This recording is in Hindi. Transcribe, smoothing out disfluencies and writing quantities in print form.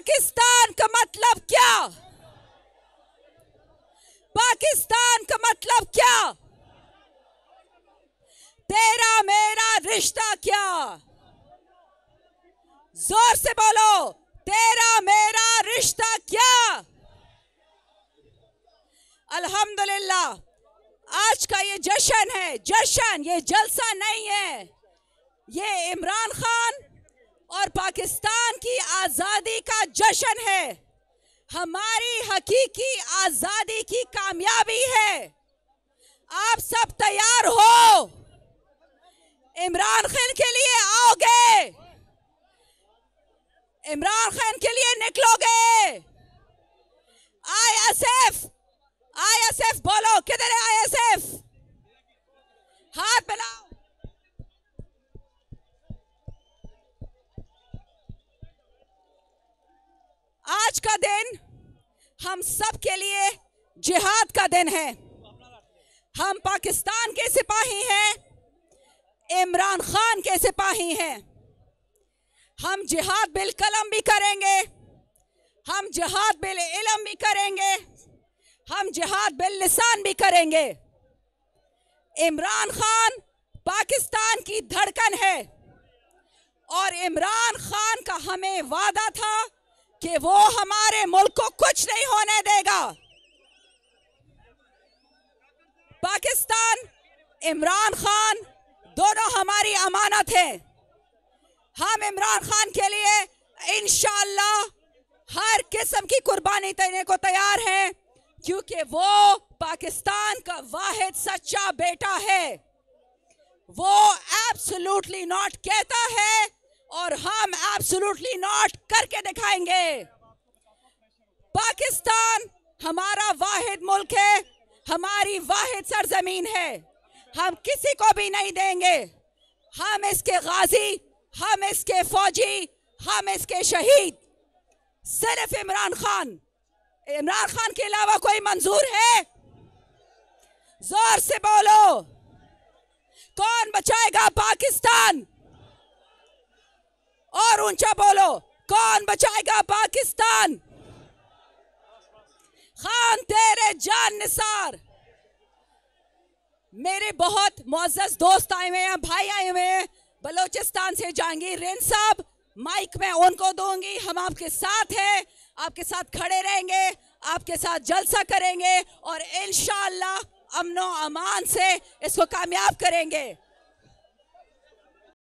पाकिस्तान का मतलब क्या? पाकिस्तान का मतलब क्या? तेरा मेरा रिश्ता क्या? जोर से बोलो, तेरा मेरा रिश्ता क्या? अल्हम्दुलिल्लाह, आज का ये जश्न है, जश्न, ये जलसा नहीं है। ये इमरान खान और पाकिस्तान की आजादी का जश्न है, हमारी हकीकी आजादी की कामयाबी है। आप सब तैयार हो? इमरान खान के लिए आओगे? इमरान खान के लिए निकलोगे? आईएसएफ, आईएसएफ बोलो, किधर है आईएसएफ? हाथ मिलाओ। आज का दिन हम सब के लिए जिहाद का दिन है। हम पाकिस्तान के सिपाही हैं, इमरान खान के सिपाही हैं। हम जिहाद बिल कलम भी करेंगे, हम जिहाद बिल इल्म भी करेंगे, हम जिहाद बिल लिसान भी करेंगे। इमरान खान पाकिस्तान की धड़कन है और इमरान खान का हमें वादा था कि वो हमारे मुल्क को कुछ नहीं होने देगा। पाकिस्तान, इमरान खान दोनों हमारी अमानत है। हम इमरान खान के लिए इंशाअल्लाह हर किस्म की कुर्बानी देने को तैयार हैं, क्योंकि वो पाकिस्तान का वाहिद सच्चा बेटा है। वो एब्सोल्युटली नॉट कहता है और हम एब्सोल्युटली नॉट करके दिखाएंगे। पाकिस्तान हमारा वाहिद मुल्क है, हमारी वाहिद सरजमीन है। हम किसी को भी नहीं देंगे। हम इसके गाजी, हम इसके फौजी, हम इसके शहीद। सिर्फ इमरान खान, इमरान खान के अलावा कोई मंजूर है? जोर से बोलो, कौन बचाएगा पाकिस्तान? और ऊंचा बोलो, कौन बचाएगा पाकिस्तान? खान तेरे जान निसार। मेरे बहुत मुअज़्ज़ज़ दोस्त आए हुए हैं, भाई आए हुए हैं बलोचिस्तान से। जहांगीर रेन साहब, माइक में उनको दूंगी। हम आपके साथ हैं, आपके साथ खड़े रहेंगे, आपके साथ जलसा करेंगे और इंशाअल्लाह अमनो अमान से इसको कामयाब करेंगे।